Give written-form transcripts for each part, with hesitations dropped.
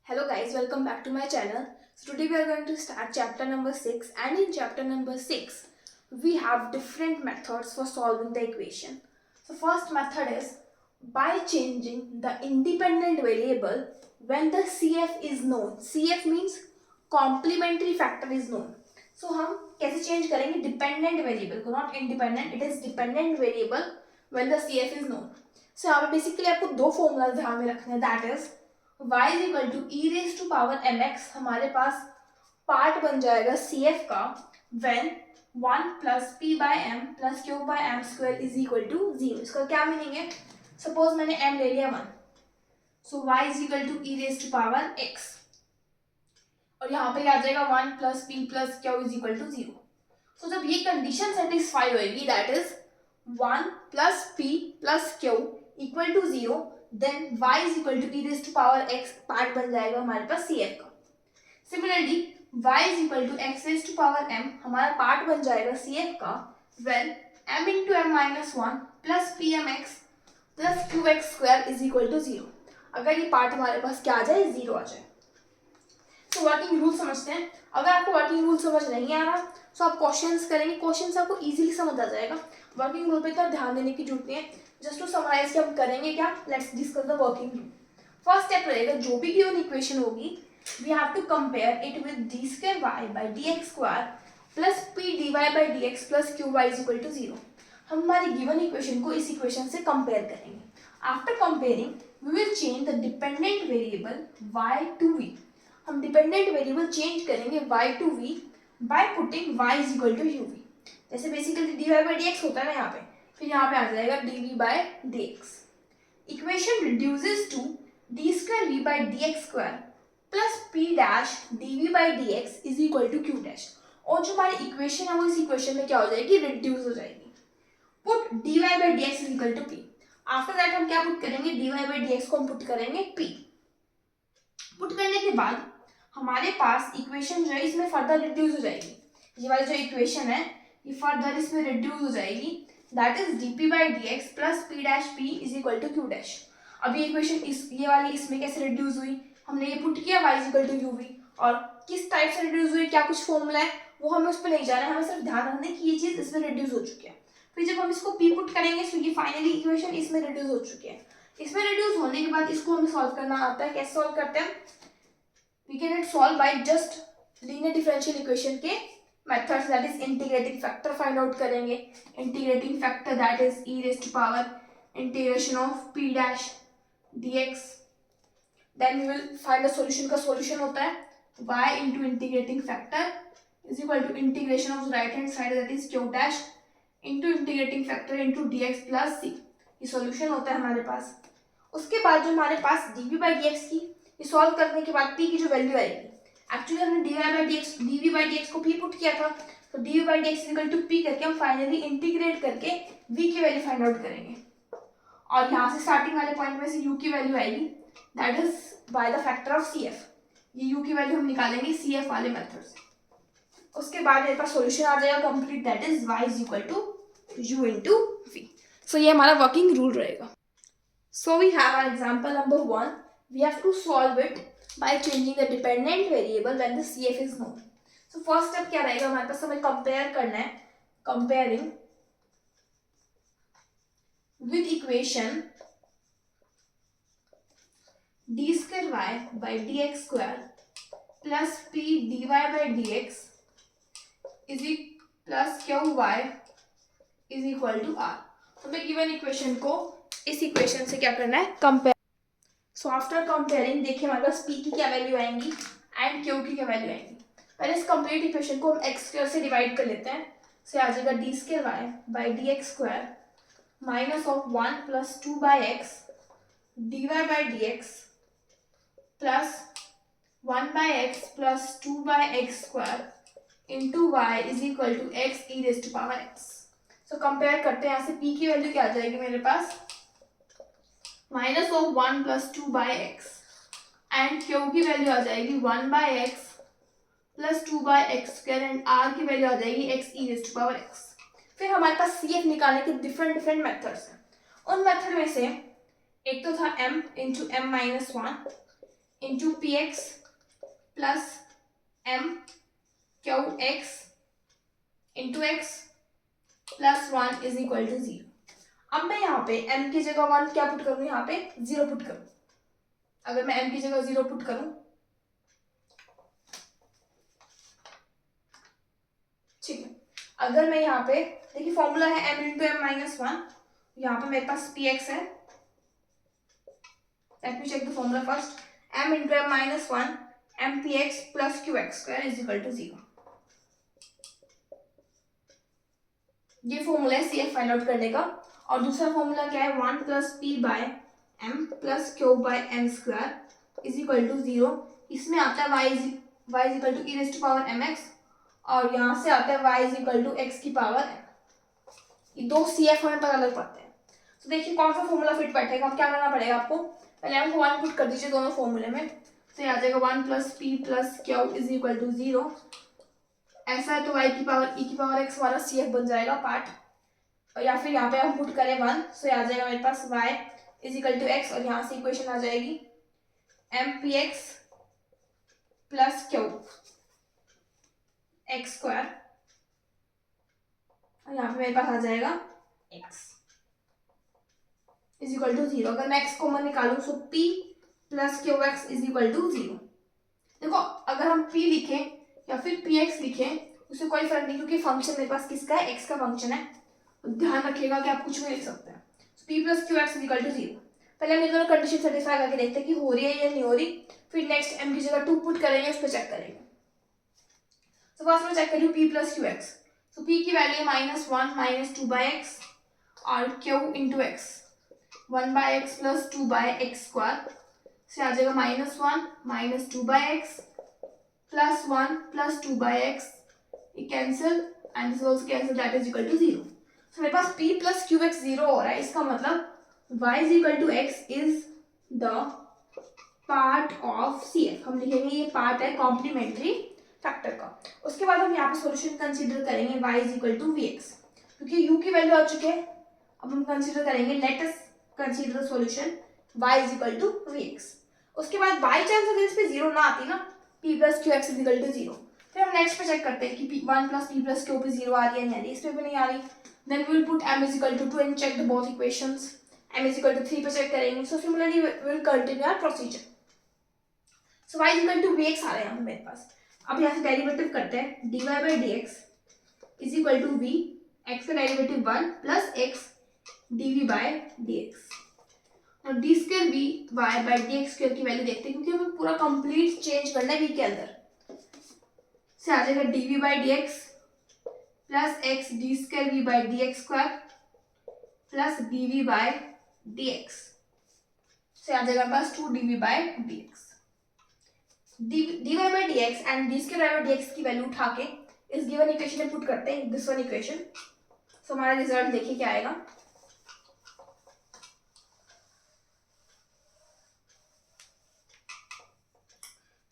Hello guys, welcome back to my channel. So today we are going to start chapter number 6, and in chapter number 6 we have different methods for solving the equation. So first method is by changing the independent variable when the CF is known. CF means complementary factor is known. So हम कैसे change करेंगे dependent variable को, not independent, it is dependent variable when the CF is known. So यहाँ पे basically आपको दो formula ध्यान में रखने हैं, that is y is equal to e raise to power m x हमारे पास पार्ट बन जाएगा सी एफ का when 1 plus p by m plus q by m square is equal to 0. इसका क्या मीनिंग है? सपोज मैंने m ले लिया 1, so y is equal to e raise to power x और यहाँ पे आ जाएगा 1 plus p plus q is equal to 0. So जब ये कंडीशन सेटिस्फाई होएगी, that is 1 plus p plus q equal to 0, then y is equal to e raise to power x part बन जाएगा हमारे पास सी एफ का. Similarly y is equal to x raise to power m हमारा part बन जाएगा C F का when m into m minus 1 plus p m x plus q x square is equal to 0. अगर ये part हमारे पास क्या आ जाए, 0 आ जाए. तो वर्किंग रूल समझते हैं. अगर आपको वर्किंग रूल समझ नहीं आ रहा तो आप क्वेश्चंस करेंगे, क्वेश्चंस आपको इजीली समझ आ जाएगा. वर्किंग रूल पे इतना ध्यान देने की जरूरत नहीं है. जस्ट टू समराइज कि हम करेंगे क्या, let's discuss the working rule. First step रहेगा, जो भी गिवन इक्वेशन होगी we have to compare it with d square y by d x square plus p d y by d x plus q y is equal to 0. हम हमारी given equation को इस equation से compare करेंगे. After comparing we will change the dependent variable y to v. हम dependent variable change करेंगे y to v by putting y is equal to uv. जैसे basically d y by d x होता है ना यहाँ पे, फिर यहाँ पे आ जाएगा dv by dx. Equation reduces to d square v by d x square plus p dash dv by dx is equal to q dash. और जो हमारी इक्वेशन है वो इस इक्वेशन में क्या हो जाएगी, रिड्यूस हो जाएगी. Put dy by dx is equal to p. After that हम क्या पुट करेंगे, dy बाई dx को हम पुट करेंगे p. पुट करने के बाद हमारे पास इक्वेशन जो है इसमें फर्दर रिड्यूस हो जाएगी. ये वाली जो इक्वेशन है ये फर्दर इसमें रिड्यूस हो जाएगी, that is dp by dx plus p dash p is equal to q dash. अब ये इक्वेशन ये वाली इसमें कैसे रिड्यूस हुई, हमने ये पुट किया y is equal to uv. और किस टाइप से रिड्यूस हुई, क्या कुछ फॉर्मूला है वो हमें उस पर नहीं जाना है, हमें सिर्फ ध्यान रखना है कि ये चीज इसमें रिड्यूस हो चुकी है. फिर जब हम इसको p पुट करेंगे तो ये फाइनली इक्वेशन इसमें रिड्यूस हो चुकी है. इसमें रिड्यूस होने के बाद इसको हमें सॉल्व करना आता है. कैसे सॉल्व करते हैं, we can solve by just linear differential equation के methods, that is integrating factor find out करेंगे. integrating factor that is e raised to power integration of p dash dx. then we will find the solution. का solution होता है y into integrating factor is equal to integration of right hand side that is q dash into integrating factor into dx plus c. ये solution होता है हमारे पास. उसके बाद जो हमारे पास dv by dx की ये सॉल्व करने के बाद p की जो वैल्यू आएगी, एक्चुअली हमने dv by dx को p पुट किया था, तो dv by dx equal to p करके हम फाइनली इंटीग्रेट करके v की वैल्यू फाइंड आउट करेंगे. और यहाँ से स्टार्टिंग वाले पॉइंट में से u की वैल्यू आएगी, that is by the factor of cf. ये u की वैल्यू हम निकालेंगे cf वाले मेथड से. उसके बाद मेरे पास सॉल्यूशन आ जाएगा complete, that is y is equal to u into v. So ये हमारा वर्किंग रूल रहेगा. So we have our example number 1. we have to solve it by changing the dependent variable when the CF is known. So first step क्या रहेगा हमारे पास, हमें compare करना है. comparing with equation d square y by dx square plus p dy by dx is plus q y is equal to r. हमें given equation को इस equation से क्या करना है, compare. सो आफ्टर कंपेयरिंग देखिए हमारे पास p की क्या वैल्यू आएंगी एंड q की क्या वैल्यू आएंगी. पहले इस कंप्लीट इक्वेशन को हम x स्क्वायर से डिवाइड कर लेते हैं. सो आ जाएगा d square y by d x square minus of 1 plus 2 by x d y by d x plus 1 by x plus 2 by x square into y is equal to x e raise to power x. So compare करते हैं. यहाँ से p की value क्या आ जाएगी मेरे पास, minus of 1 plus 2 by x and q की वैल्यू आ जाएगी 1 by x plus 2 by x square and r की वैल्यू आ जाएगी x e raise to power x. फिर हमारे पास सी एफ निकालने के डिफरेंट मेथड्स हैं. उन मेथड में से एक तो था m into m minus 1 into p x plus m q x into x plus 1 is equal to 0। अब मैं यहाँ पे m की जगह 1 क्या पुट करूँ, यहाँ पे 0 पुट करूँ। अगर मैं m की जगह 0 पुट करूँ, ठीक है। अगर मैं यहाँ पे देखिए फॉर्मूला है m इंटू एम माइनस 1, यहाँ पे मेरे पास पी एक्स है। Let me check the formula first. m into m minus 1 m p x plus q x square is equal to 0। ये फॉर्मूला है CF फाइंड आउट करने का। और दूसरा फॉर्मूला क्या है, 1 plus p by m plus q by m square is equal to 0। इसमें आता है y is equal to e raise to power m x, और यहाँ से आता है y is equal to x की पावर m। ये दो CF हमें पता लग पाते हैं। तो देखिए कौन सा फॉर्मूला फिट बैठेगा। अब क्या करना पड़ेगा आपको, पहले हमको 1 पुट कर दीजिए दोनों फॉर्मूले में। तो आ जाएगा 1 plus p plus q is equal to 0। ऐसा है तो y की पावर e की पावर x वाला CF बन जाएगा पार्ट, और या फिर यहाँ पे हम पुट करें 1, सो आ जाएगा मेरे पास y is equal to x, और यहाँ से इक्वेशन आ जाएगी m p x plus q x square, और यहाँ पे मेरे पास आ जाएगा x इज इक्वल टू 0। अगर मैं x कॉमन निकालूं so p plus q x is equal to 0। देखो अगर हम p लिखें या फिर px लिखें उससे कोई फर्क नहीं, क्योंकि फंक्शन मेरे पास किसका है, x का फंक्शन है। ध्यान रखिएगा कि आप कुछ भी लिख सकते हैं। p plus q x is equal to 0। पहले हम ये दोनों कंडीशन सेटिस्फाई करके देखते हैं कि हो रही है या नहीं हो रही, फिर नेक्स्ट m की जगह 2 पुट करेंगे, उस पर चेक करेंगे। तो फर्स्ट में चेक करिए p प्लस क्यू एक्स। तो p की value minus 1 minus 2 by x, और q into x 1 by x plus 2 by x square से आ जाएगा minus 1 minus 2 by x plus 1 plus 2 by x, ये cancel and this also cancel, that is equal to 0। So मेरे पास p plus q x 0 हो रहा है, इसका मतलब y is equal to x is the part of CF। हम लिखेंगे ये पार्ट है कॉम्प्लीमेंट्री फैक्टर का। उसके बाद हम यहाँ पे सॉल्यूशन कंसीडर करेंगे y is equal to v x, क्योंकि u की वैल्यू आ चुकी है। अब हम कंसीडर करेंगे, let us consider the solution y is equal to v x. उसके बाद बाई चांस अगर इस पे 0 ना आती ना, p plus q x is equal to 0, फिर हम नेक्स्ट पे चेक करते हैं कि 1 प्लस p प्लस क्यू पे 0 आ रही है नहीं आ रही, इस पे भी नहीं आ रही। Then we will put m is equal to 2 and check the both equations. m is equal to 3 पे चेक करेंगे। So similarly we will continue our procedure. So y is equal to vx आ रहा है यहाँ पे मेरे पास। अब यहाँ से डेरिवेटिव करते हैं, dy by dx is equal to v, x का derivative 1 plus x dv by dx, और d square v y by d x square की वैल्यू देखते हैं, क्योंकि हमें पूरा कंप्लीट चेंज करना है वी के अंदर। से आ जाएगा d v by d x plus x d square v by d x square plus d v by d x, से आ जाएगा पास 2 d v by d x. D y by d x and d square y by d x की value उठा के इस given equation में put करते हैं, दिस वन इक्वेशन। सो हमारा रिजल्ट देखिए क्या आएगा।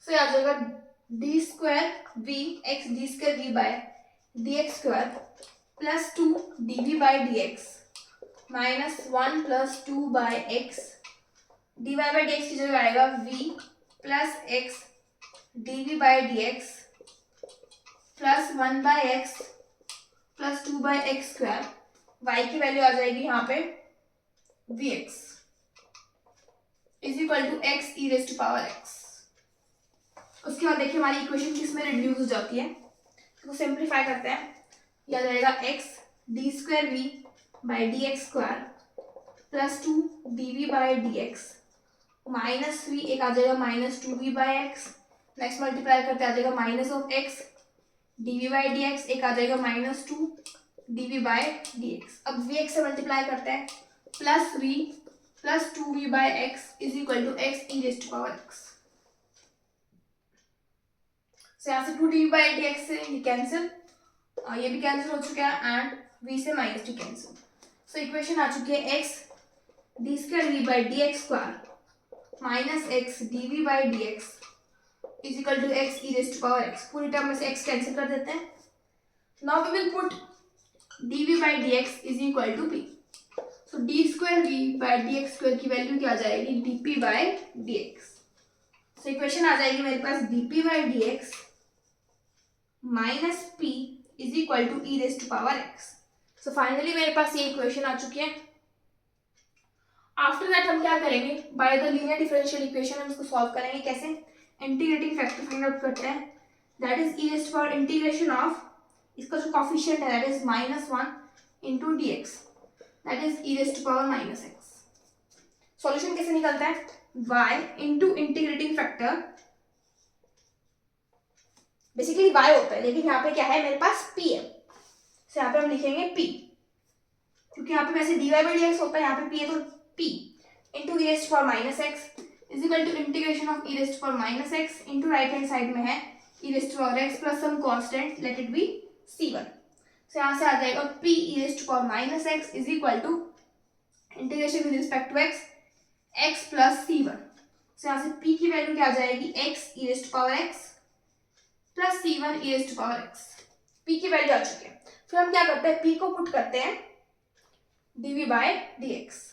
तो आ जाएगा d square v x d square v by d x square plus 2 d v by d x minus 1 plus 2 by x d y by d x की जगह आएगा v plus x d v by d x plus 1 by x plus 2 by x square. Y की value आ जाएगी यहाँ पे v x is equal to x e raise to power x. उसके बाद देखिए हमारी इक्वेशन किसमें रिड्यूस हो जाती है, तो सिंप्लीफाई करते हैं। यह आ जाएगा x d square v by d x square plus 2 d v by d x minus v, एक आ जाएगा minus 2 v by x, next multiply करते आ जाएगा minus of x d v by d x, एक आ जाएगा minus 2 d v by d x. अब वी एक्स से मल्टीप्लाई करते हैं plus v plus 2 v by x is equal to x e raise to power x. तो यहाँ से 2 डी बाई डी एक्स से ये कैंसिल, ये भी कैंसिल हो चुका है एंड v से माइनस 2 कैंसिल। सो इक्वेशन आ चुकी है x d square v by d x square minus x d v by d x is equal to x e raise to power x. पूरी term में से x cancel कर देते हैं। Now we will put d v by d x is equal to p। So d square v by d x square की value क्या आ जाएगी, d p by d x. So equation आ जाएगी मेरे पास dp by d x minus p is equal to e raise to power x. So finally मेरे पास ये इक्वेशन आ चुकी है। आफ्टर दैट हम क्या करेंगे, by the linear differential equation हम इसको सॉल्व करेंगे। कैसे? इंटीग्रेटिंग फैक्टर फाइंड आउट करते हैं, that is e raise to power integration of, इसका जो कोफिशिएंट है that is -1 into d x, that is e raise to power -x। Solution कैसे निकलता है? y into integrating factor, basically y होता है लेकिन यहाँ पे क्या है मेरे पास p है, तो यहाँ पे हम लिखेंगे p, क्योंकि यहाँ पे वैसे dy बाई डी एक्स होता है, यहाँ पे p है तो p into e raise to power -x is equal to integration of e raise to power -x into right hand side में है e raise to power x plus some constant, let it be c1। तो यहाँ से आ जाएगा p e raise to power -x is equal to integration with respect to x plus c1। तो यहाँ से p की वैल्यू क्या आ जाएगी, x e raise to power x plus c1 e raise to power x। p की value आ चुकी है। फिर हम क्या करते हैं, p को पुट करते हैं dv बाय dx।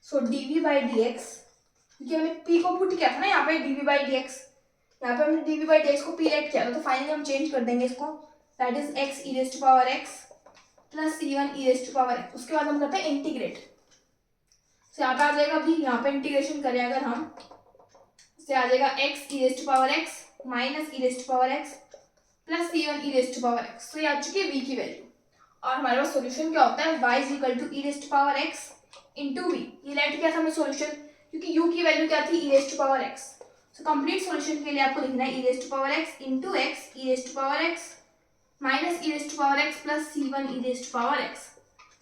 सो dv बाई dx, क्योंकि हमने p को पुट किया था ना यहाँ पे dv बाई dx, यहाँ पे हमने dv बाई dx को p रेट किया था, तो फाइनली हम चेंज कर देंगे इसको, that is x e raise to power x plus c1 e raise to power x। उसके बाद हम करते हैं इंटीग्रेट, तो यहाँ पे आ जाएगा अभी, यहाँ पे इंटीग्रेशन करें अगर हम, से आ जाएगा x e raise to power x minus e raise to power x plus c1 e raise to power x। तो ये आ चुकी है v की वैल्यू, और हमारे पास सोल्यूशन क्या होता है, y is equal to e raise to power x into v. ये लेट किया था हमने सोल्यूशन, क्योंकि u की वैल्यू क्या थी, e raise to power x। So complete solution के लिए आपको लिखना है e raise to power x into x e raise to power x minus e raise to power x plus c1 e raise to power x।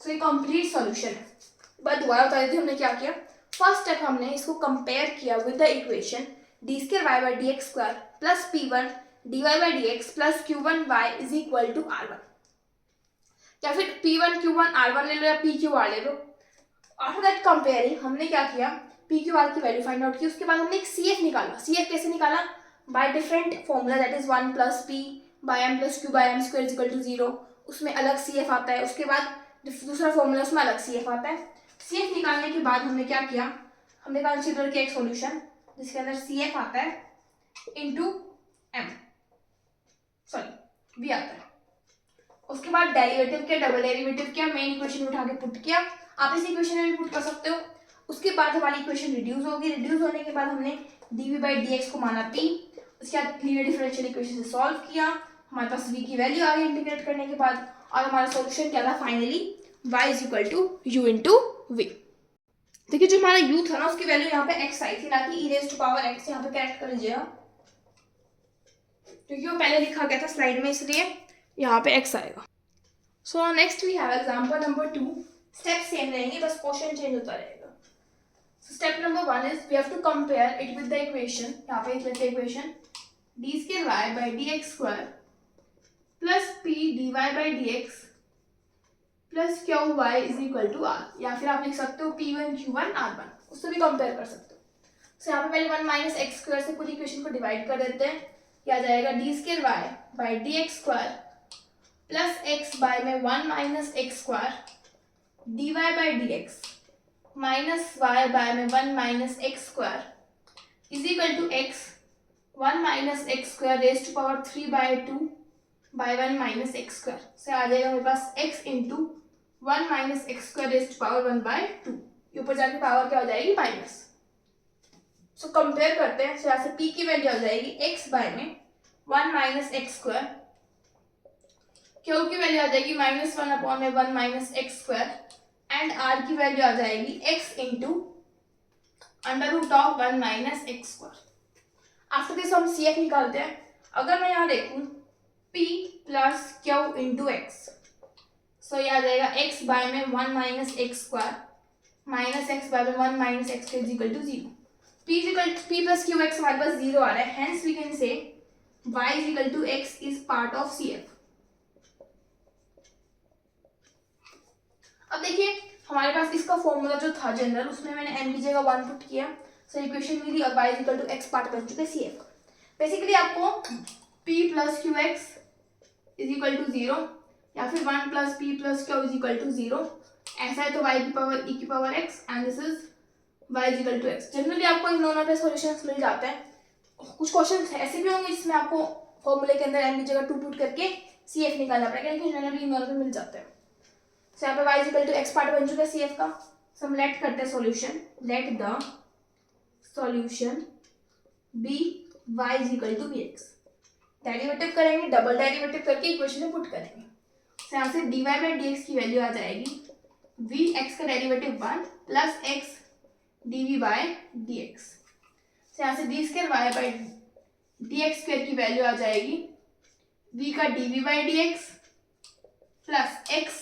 So ये complete solution है। But दोबारा बता देते हमने क्या किया। फर्स्ट स्टेप हमने इसको कंपेयर किया with the equation d square y by d x square plus p one d y by d x plus q one y is equal to r one, या फिर p one q one r one ले लो या P Q R ले लो। After that comparing हमने क्या किया, P Q R की वैल्यू फाइंड आउट की, उसके बाद हमने एक सी एफ निकाला। सी एफ कैसे निकाला, by different formula, that is 1 plus p by m plus q by m square is equal to 0। उसमें अलग सी एफ आता है, उसके बाद दूसरा फॉर्मूला उसमें अलग सी एफ आता है। सी एफ निकालने के बाद हमने क्या किया, हमने कंसीडर किया एक सॉल्यूशन जिसके अंदर सी एफ आता है इंटू एम, सॉरी बी आता है। उसके बाद डेरिवेटिव के डबल डेरिवेटिव किया, मेन इक्वेशन उठा के पुट किया, आप इस इक्वेशन में भी पुट कर सकते हो। उसके बाद हमारी इक्वेशन रिड्यूस होगी, रिड्यूस होने के बाद हमने dv बाई dx को माना p, उसके बाद लीनियर डिफरेंशियल इक्वेशन से सॉल्व किया, हमारे पास v की वैल्यू आ गई इंटीग्रेट करने के बाद, और हमारा सॉल्यूशन क्या था finally y is equal to u into v. देखिए जो हमारा u था ना उसकी वैल्यू यहाँ पे x आई थी, ना कि e raise to power x। यहाँ पे करेक्ट कर लीजिएगा क्योंकि वो पहले लिखा गया था स्लाइड में, इसलिए यहाँ पे x आएगा। So next we have example number 2। Step same रहेंगे, बस क्वेश्चन चेंज होता रहेगा। So step number 1 is we have to compare it with the equation, यहाँ पे लिख लेते हैं equation d square y by d x square plus p d y by d x plus q y is equal to r, या फिर आप लिख सकते हो p one q one r one, उससे भी कंपेयर कर सकते हो। सो यहाँ पे पहले 1 माइनस एक्स स्क्वायर से पूरी इक्वेशन को डिवाइड कर देते हैं, क्या जाएगा d square y by d x square plus x by में 1 minus x square d y by d x minus y by में 1 minus x square is equal to x 1 minus x square raise to power 3 by 2 by 1 minus x square. से आ जाएगा मेरे पास x into 1 minus x square raise to power 1 by 2, ऊपर जाके power क्या हो जाएगी माइनस। सो कंपेयर करते हैं, यहाँ से p की वैल्यू आ जाएगी x बाय में 1 माइनस एक्स स्क्वायर, q की वैल्यू आ जाएगी -1 अपॉन में 1 minus x square, and r की वैल्यू आ जाएगी x into under root of 1 minus x square. After this हम सी एफ निकालते हैं। अगर मैं यहाँ देखूँ p plus q into x, so ये आ जाएगा x बाय में 1 minus x square minus x by में 1 minus x is equal to 0। p plus q x हमारे पास 0 आ रहा है, hence we can say y is equal to x is part of C F. अब देखिए हमारे पास इसका फॉर्मूला जो था जनरल, उसमें मैंने m की जगह 1 पुट किया, सो इक्वेशन मिली और y is equal to x part बन चुके हैं सी एफ। बेसिकली आपको p plus q x is equal to 0, या फिर 1 plus p plus q is equal to 0। ऐसा है तो y की पावर e की power x and this is y is equal to x। Generally आपको इन दोनों पे सॉल्यूशंस मिल जाते हैं। कुछ क्वेश्चंस ऐसे भी होंगे जिसमें आपको फॉर्मूले के अंदर m की जगह 2 पुट करके CF निकालना पड़ेगा, लेकिन जनरली इन दोनों पे मिल जाते हैं। सो यहाँ पे y is equal to x part बन चुका है CF का। सो हम लेट करते हैं solution. Let the solution be y is equal to bx। Derivative करेंगे, डबल डेरिवेटिव करके इक्वेशन में पुट करेंगे। तो यहाँ से dy बाई dx की वैल्यू आ जाएगी vx का derivative 1 plus x dv by dx। तो यहाँ से d square y by dx square की वैल्यू आ जाएगी v का dv by dx plus x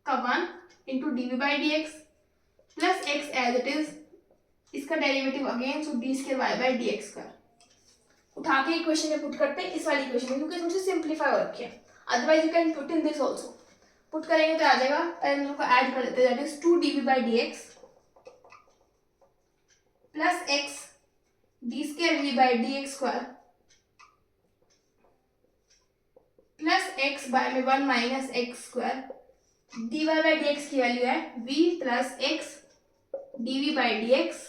का 1 into dv by dx plus x as it is इसका derivative again, so d square y by dx square. उठा के equation में put करते हैं इस वाली इक्वेशन में, क्योंकि थोड़ी सी सिंप्लीफाई हो रखी है। Otherwise you can put in this also. Put करेंगे तो आ जाएगा, पहले हम लोग को ऐड कर लेते हैं, that is 2 dv by dx plus x d square v by dx square plus x by में 1 minus x square. dy by dx की वैल्यू है v plus x dv by dx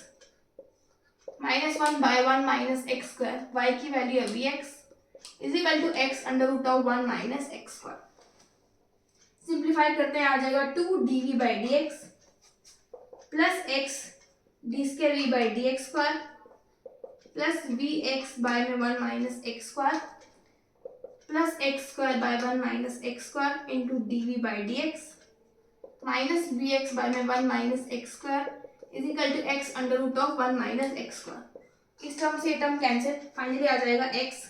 minus 1 by 1 minus x square. y की value है vx is equal to x under root of 1 minus x square. Simplify करते हैं, आ जाएगा 2 dv by dx plus x d square v by dx square plus vx by में 1 minus x square plus x square by 1 minus x square into dv by dx minus vx by में 1 minus x square is equal to x under root of 1 minus x square. इस term से ये term cancel, finally आ जाएगा x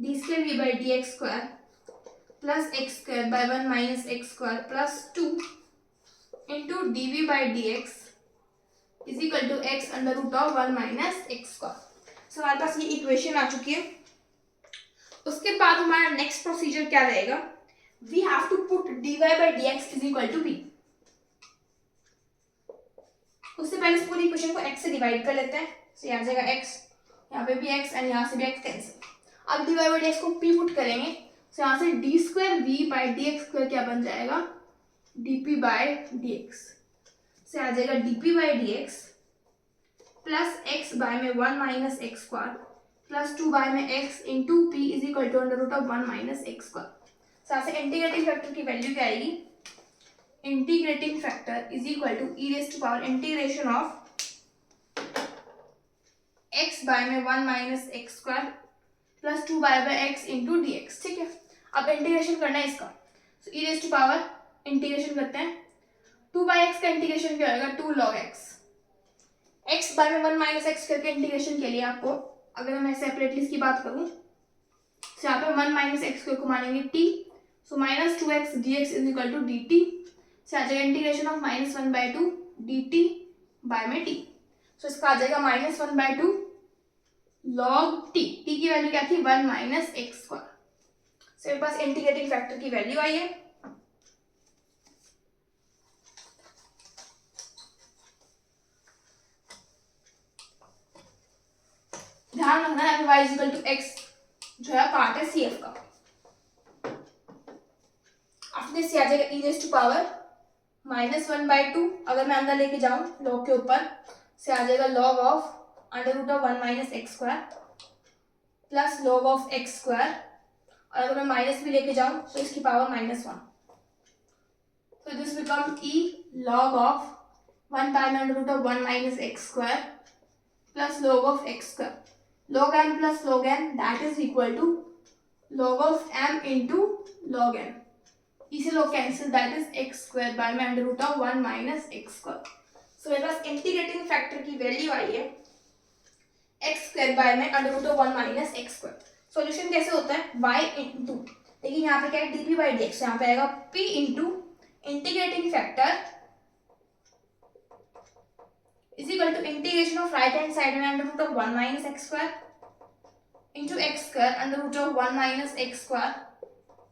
d square v by dx square plus x square by 1 minus x square plus 2 into dv by dx is equal to x under root of 1 minus x square. So हमारे पास ये equation आ चुकी है। उसके बाद हमारा next procedure क्या रहेगा, we have to put dy by dx is equal to b। उससे पहले इस पूरी इक्वेशन को x से डिवाइड कर लेते हैं। सो यहाँ आ जाएगा x, यहाँ पे भी x एंड यहाँ से भी x कैंसिल। अब dy बाई dx को p पुट करेंगे, तो यहाँ से d square v by dx square क्या बन जाएगा dp बाई dx। से आ जाएगा dp by dx plus x by में 1 minus x square plus 2 by में x into p is equal to under root of 1 minus x square. यहाँ से इंटीग्रेटिंग फैक्टर की वैल्यू क्या आएगी, integrating factor is equal to e raise to power integration of x by में 1 minus x square plus 2 by x into d x. ठीक है, अब integration करना है इसका। सो ई रेज टू पावर इंटीग्रेशन करते हैं, 2 बाय x का इंटीग्रेशन क्या होगा 2 log x। x बाय में 1 माइनस एक्स करके इंटीग्रेशन के लिए आपको, अगर मैं सेपरेटली इसकी बात करूं तो यहाँ पे 1 माइनस एक्स को मानेंगे t, सो minus 2x dx is equal to dt। से आ जाएगा integration of minus 1 by 2 dt by में t। सो इसका आ जाएगा minus 1 by 2 log t। t की वैल्यू क्या थी 1 माइनस एक्स स्क्वायर। सो मेरे पास इंटीग्रेटिंग फैक्टर की वैल्यू आई है। ध्यान रखना है y is equal to x जो है पार्ट है CF का। आफ्टर दिस आ जाएगा e raise to power minus 1 by 2, अगर मैं अंदर लेके जाऊं लॉग के ऊपर से आ जाएगा log of under root of 1 minus x square plus log of x square, और अगर मैं माइनस भी लेके जाऊं तो इसकी पावर माइनस 1। तो this become e log of 1 by under root of 1 minus x square plus log of x square. log m plus log n that is equal to log of m into log n। इसे log कैंसिल, that is x square by में under root of 1 minus x square. So मेरे पास integrating factor की value आई है x स्क्वायर by में under root of 1 minus x square. Solution कैसे होता है y इंटू, देखिए यहाँ पे क्या है dp बाई dx, यहाँ पे आएगा p into integrating factor is equal to integration of right hand side में under root of 1 minus x square into x square under root of 1 minus x square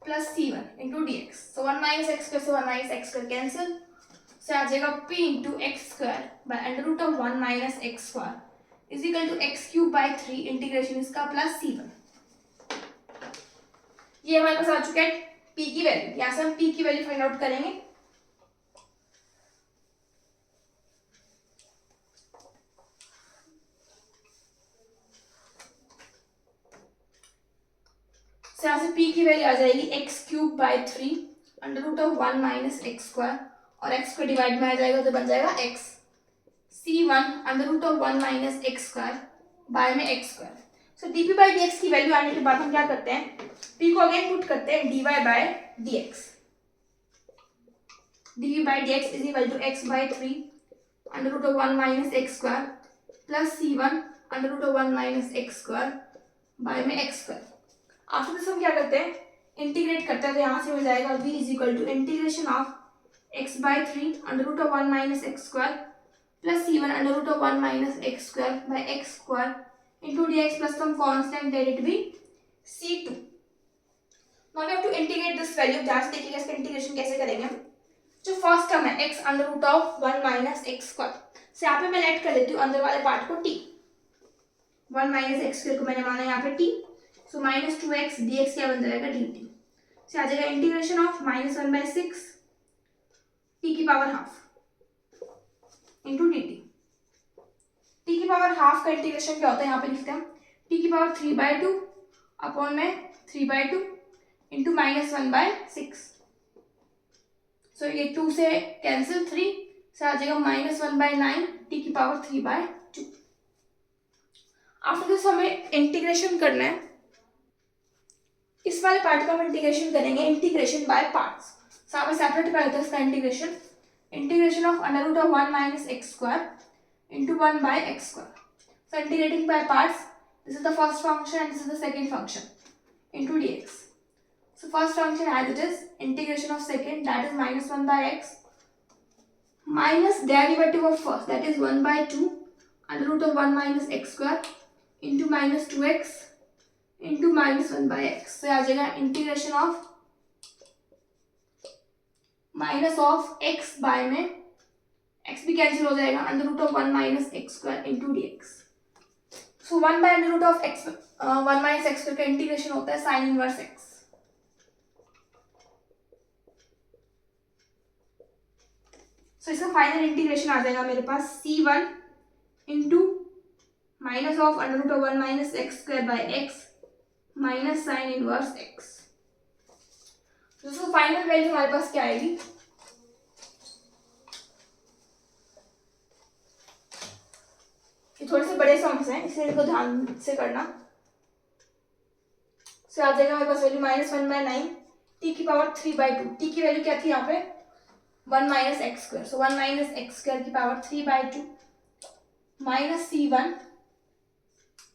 plus c1 into dx। so 1 minus x square से 1 minus x square cancel, से आ जाएगा p into x square by under root of 1 minus x square is equal to x cube by 3 integration इसका plus c1। ये हमारे पास आ चुका है P की वैल्यू, यहाँ से हम पी की वैल्यू फाइंड आउट करेंगे। यहाँ से p की वैल्यू आ जाएगी x³/3 √1 - x², और x को डिवाइड में आ जाएगा तो बन जाएगा x c1 √1 - x² बाय में x²। सो dp/dx की वैल्यू आने के बाद हम क्या करते हैं, p को अगेन पुट करते हैं dy/dx। dp/dx is equal to x/3 √1 - x² plus c1 √1 - x² by में x²। आफ्टर दिस हम क्या करते हैं, इंटीग्रेट करते हैं, तो यहाँ से हो जाएगा v is equal to integration of x/3 √1 - x² plus c1 √1 - x² by x² into dx plus some constant, let it be c2। now we have to integrate this value। ध्यान से देखिएगा इसका इंटीग्रेशन कैसे करेंगे हम। जो फर्स्ट टर्म है x √1 - x², से यहाँ पे मैं लेट कर लेती हूँ अंदर वाले पार्ट को t, 1 - x² को मैंने माना यहाँ पे t, सो -2x dx क्या बन जाएगा dt। से आ जाएगा इंटीग्रेशन ऑफ -1/6 t की power half into dt। t की पावर हाफ का इंटीग्रेशन क्या होता है, यहाँ पे लिखते हैं हम t की पावर 3/2 अपॉन में 3/2 इंटू -1/6। सो ये 2 से कैंसिल, 3 से आ जाएगा -1/9 t की पावर 3/2। आफ्टर दिस हमें इंटीग्रेशन करना है, इस वाले पार्ट का हम इंटीग्रेशन करेंगे इंटीग्रेशन बाय पार्ट्स। सो हमें सेपरेट कर देते हैं इसका integration, integration of √1 - x² into 1/x²। So integrating by parts, this is the first function and this is the second function into dx। So first function as it is, integration of second, that is -1/x minus derivative of first, that is 1/2 √1 - x² into -2x into -1/x। So आ जाएगा integration of minus of x by में x भी cancel हो जाएगा √1 - x² into dx। सो 1/√(x1 - x² का integration होता है sin inverse x। सो इसका फाइनल इंटीग्रेशन आ जाएगा मेरे पास c1 into minus of √1 - x² by x minus sine inverse x। दोस्तों फाइनल वैल्यू हमारे पास क्या आएगी, ये थोड़े से बड़े सम्स हैं इसलिए इनको ध्यान से करना। सो आ जाएगा हमारे पास वैल्यू -1/9 t की पावर 3/2। t की वैल्यू क्या थी यहाँ पे 1 - x², सो 1 - x² की power 3/2 minus c1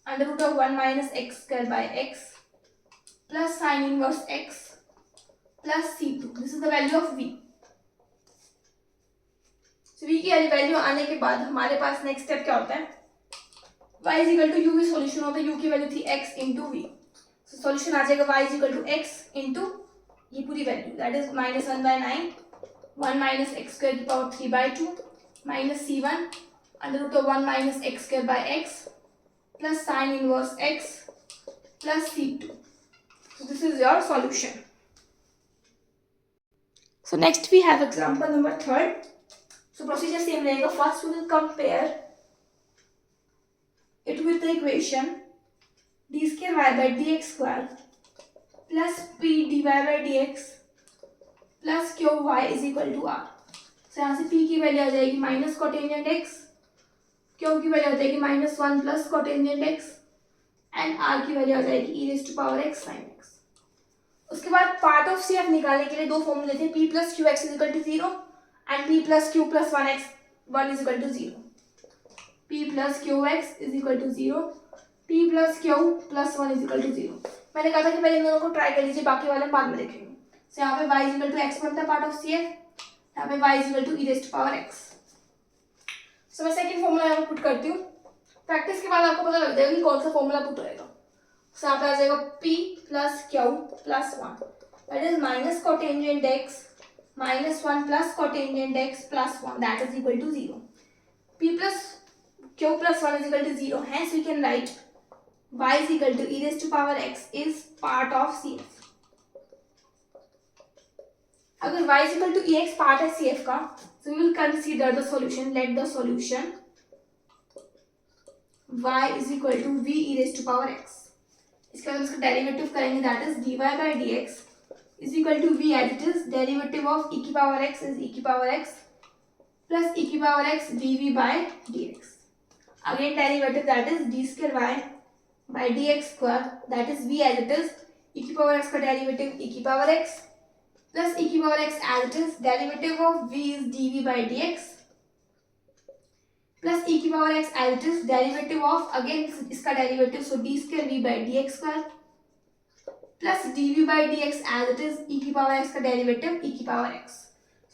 √1 - x² by x plus sine inverse x plus c2। This is the value of v। So v की वैल्यू आने के बाद हमारे पास नेक्स्ट स्टेप क्या होता है, y is equal to u भी सॉल्यूशन होता है, u की वैल्यू थी x into v। So solution आ जाएगा y is equal to x into ये पूरी वैल्यू, दैट इज -1/9 1 - x² की power 3/2 minus c1 √1 - x² by x plus sine inverse x plus c2। So this is your solution. So next we have example number 3rd. So procedure same रहेगा, first we will compare it with the equation d²y/dx² plus p dy/dx plus qy is equal to r। So यहाँ से p की value आ जाएगी minus cotangent x, q की value आ जाएगी -1 plus cotangent x and r की value आ जाएगी e⁻x sin x। उसके बाद पार्ट ऑफ CF निकालने के लिए दो फॉर्मूले थे, p + qx = 0 and p + q + 1x 1 = 0। p + qx = 0, p + q + 1 = 0। मैंने कहा था कि पहले इन दोनों को ट्राई कर लीजिए, बाकी वाले बाद में देखेंगे। सो यहाँ पे y = x बनता है पार्ट ऑफ CF, यहाँ पे y = e⁻x। सो मैं सेकंड फॉर्मूला यहाँ पे पुट करती हूँ, प्रैक्टिस के बाद आपको पता लग जाएगा कि कौन सा फॉर्मूला पुट होएगा। सो यहाँ पे आ जाएगा p + q + 1, that is minus cotangent x -1 plus cotangent x + 1, that is equal to 0। p + q + 1 = 0, hence we can write y = e⁻x is part of CF। अगर y is equal to ex part है CF का, so we will consider the solution. Let the solution y is equal to v e raised to power x. इसके बाद उसका derivative करेंगे, that is dy by dx is equal to v as it is. Derivative of e की power x is e की power x plus e की power x dv by dx. Again derivative, that is d square y by dx square, that is v as it is. e की power x का derivative e की power x plus e की power x as it is. Derivative of v is dv by dx plus e की power x as it is. Derivative of again इसका derivative, so d square v by dx square plus dv by dx as it is. e की power x का derivative e की power x.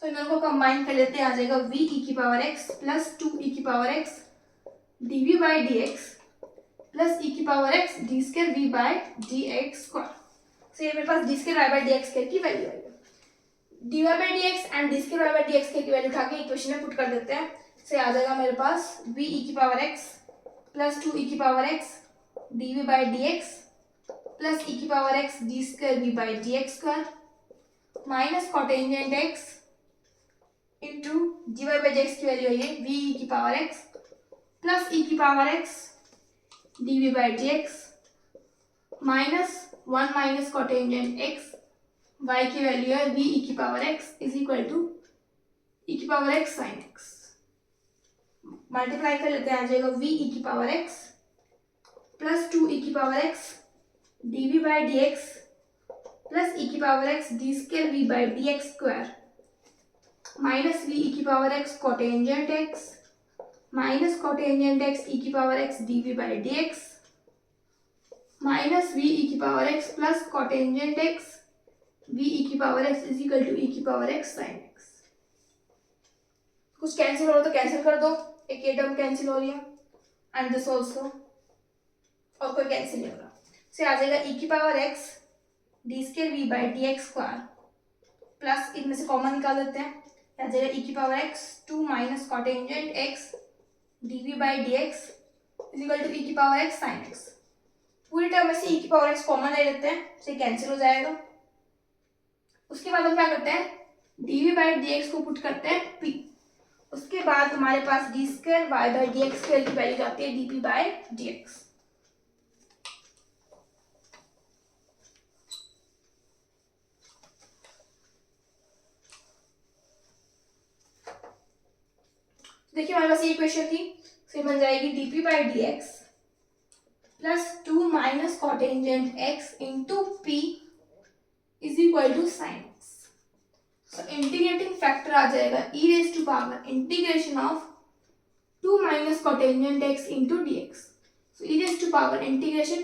so इन दोनों को combine कर लेते हैं, आ जाएगा v e की पावर x plus 2 e की power x dv by dx plus e की power x d square v by dx square. so ये मेरे पास d square y by dx square की वैल्यू आएगी. dy by dx and d square y by dx square की value उठा के equation में put कर देते हैं. से आ जाएगा मेरे पास v e की पावर x plus 2 e की power x dv by dx plus e की power x d square v by dx square minus cotangent x into dy by dx की वैल्यू है v e की power x plus e की power x dv by dx minus 1 minus cotangent x, y की value है v e की power x is equal to e की power x sin x. Multiply कर लेते हैं, आ जाएगा v e की पावर x plus 2 e की power x dv by dx plus e की power x d square v by dx square minus v e की power x cotangent x minus cotangent x e की power x dv by dx minus v e की power x plus cotangent x v e की power x is equal to e की power x sin x. कुछ cancel हो तो cancel कर दो, एक ये टर्म कैंसिल हो रही है एंड दिस ऑल्सो, और कोई कैंसिल नहीं होगा. से आ जाएगा e की power x d square v by dx square plus इनमें से कॉमन निकाल देते हैं, आ जाएगा e की power x 2 minus cotangent x dv by dx is equal to e की पावर x sin x. पूरी टर्म में से e की पावर x कॉमन ले लेते हैं, से कैंसिल हो जाएगा. उसके बाद हम क्या करते हैं, dv by dx को पुट करते हैं p. उसके बाद हमारे पास d square y by dx square की वैल्यू आती है dp by dx. देखिए हमारे पास ये इक्वेशन थी, फिर बन जाएगी dp by dx plus 2 minus cotangent x into p is equal to sine x. So integrating factor आ जाएगा e raise to power integration of 2 minus cotangent x into dx. So e raise to power integration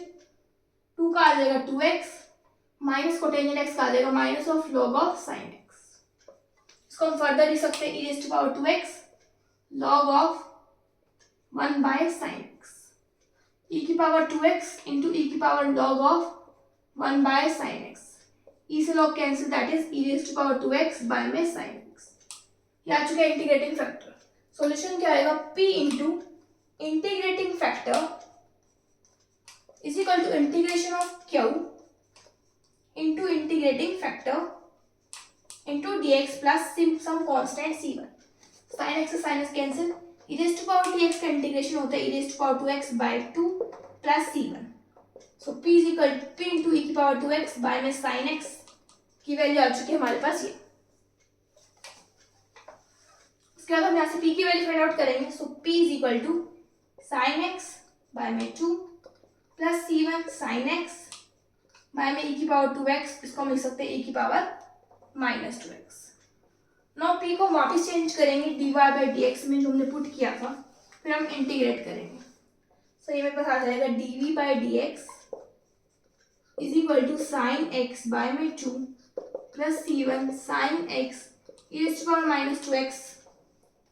2 का आ जाएगा 2x minus cotangent x का आ जाएगा minus of log of sine x. इसको हम फर्दर लिख सकते हैं e raise to power 2x log of 1 by sin x, e की पावर 2x into e की power log of 1 by sin x. e से log cancel, that is e raised to power 2x by में sin x. ये आ चुका है integrating factor. Solution क्या आएगा, p into integrating factor is equal to integration of q into integrating factor into dx plus some constant c1. sin x से sin x cancel, e raised to power dx का integration होता है e raised to power 2x by 2 plus c1. so p is equal to p into e की power 2x by में sin x की value आ चुकी है हमारे पास ये. उसके बाद हम यहाँ से p की वैल्यू फाइंड आउट करेंगे. so p is equal to sin x by में 2 plus c1 sin x by में e की पावर 2x, इसको हम लिख सकते हैं e की power minus 2x. Now p को वापस चेंज करेंगे dy by dx में जो हमने पुट किया था, फिर हम इंटीग्रेट करेंगे. सो ये मेरे पास आ जाएगा dv by dx is equal to sine x by में 2 plus c1 sine x e raised to power minus 2x.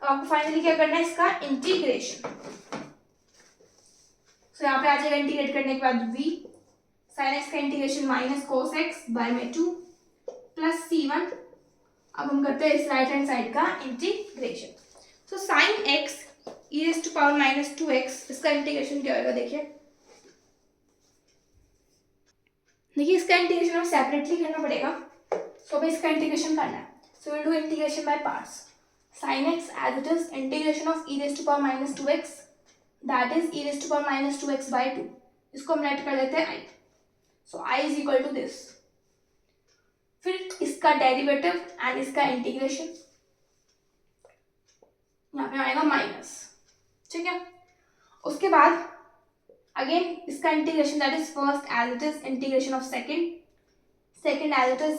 अब आपको फाइनली क्या करना है, इसका इंटीग्रेशन. सो यहाँ पे आ जाएगा इंटीग्रेट करने के बाद v साइन x का integration minus cos x by में 2 प्लस c1. अब हम करते हैं इस राइट हैंड साइड का integration. So sine x e raised to power minus 2x, इसका इंटीग्रेशन क्या होगा, देखिए इसका इंटीग्रेशन हमें सेपरेटली करना पड़ेगा. सो अभी इसका इंटीग्रेशन करना है. So we'll do integration by parts. Sin x as it is integration of e raised to power minus 2x, that is e raised to power minus 2x by 2. इसको हम late कर लेते हैं i. So i is equal to this. फिर इसका derivative and इसका integration, यहाँ पे आएगा माइनस, ठीक है. उसके बाद अगेन इसका integration, that is first as it is integration of second as it is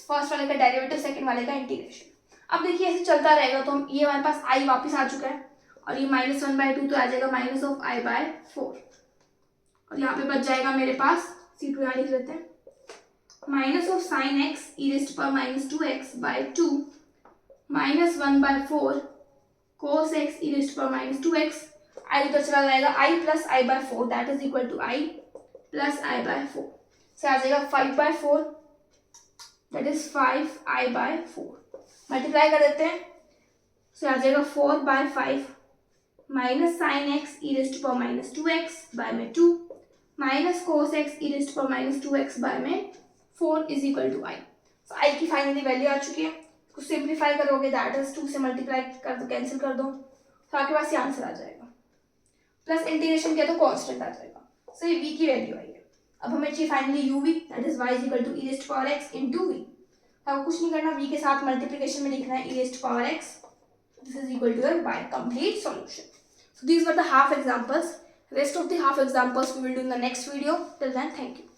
first वाले का डेरिवेटिव, सेकंड वाले का इंटीग्रेशन. अब देखिए ऐसे चलता रहेगा. तो हम ये हमारे पास आई वापस आ चुका है और ये -1/2 तो आ जाएगा -i/4 और यहाँ पे बच जाएगा मेरे पास C2 यहाँ लिख लेते हैं minus of sine x e raised to power -2x by 2 -1/4 cos x e raised to power -2x. i उधर चला जाएगा i plus i/4 that is equal to i plus i/4. से आ जाएगा 5/4 that is 5i/4. मल्टीप्लाई कर देते हैं. से आ जाएगा 4/5 minus sine x e raised to power -2x by में 2 minus cos x e raised to power -2x by में 4 is equal to i. So i की फाइनली वैल्यू आ चुकी है. इसको सिंप्लीफाई करोगे दैट इज 2 से मल्टीप्लाई कर दो, कैंसिल कर दो तो आपके पास ये आंसर आ जाएगा. प्लस इंटीग्रेशन किया तो कांस्टेंट आ जाएगा. सो ये v की वैल्यू आई है. अब हमें चाहिए finally uv that is y is equal to e raised to power x into v. आपको कुछ नहीं करना, v के साथ मल्टीप्लिकेशन में लिखना है e raised to power x. This is equal to your y. Complete solution. So these were the half examples. Rest of the half examples we will do in the next video. Till then, thank you.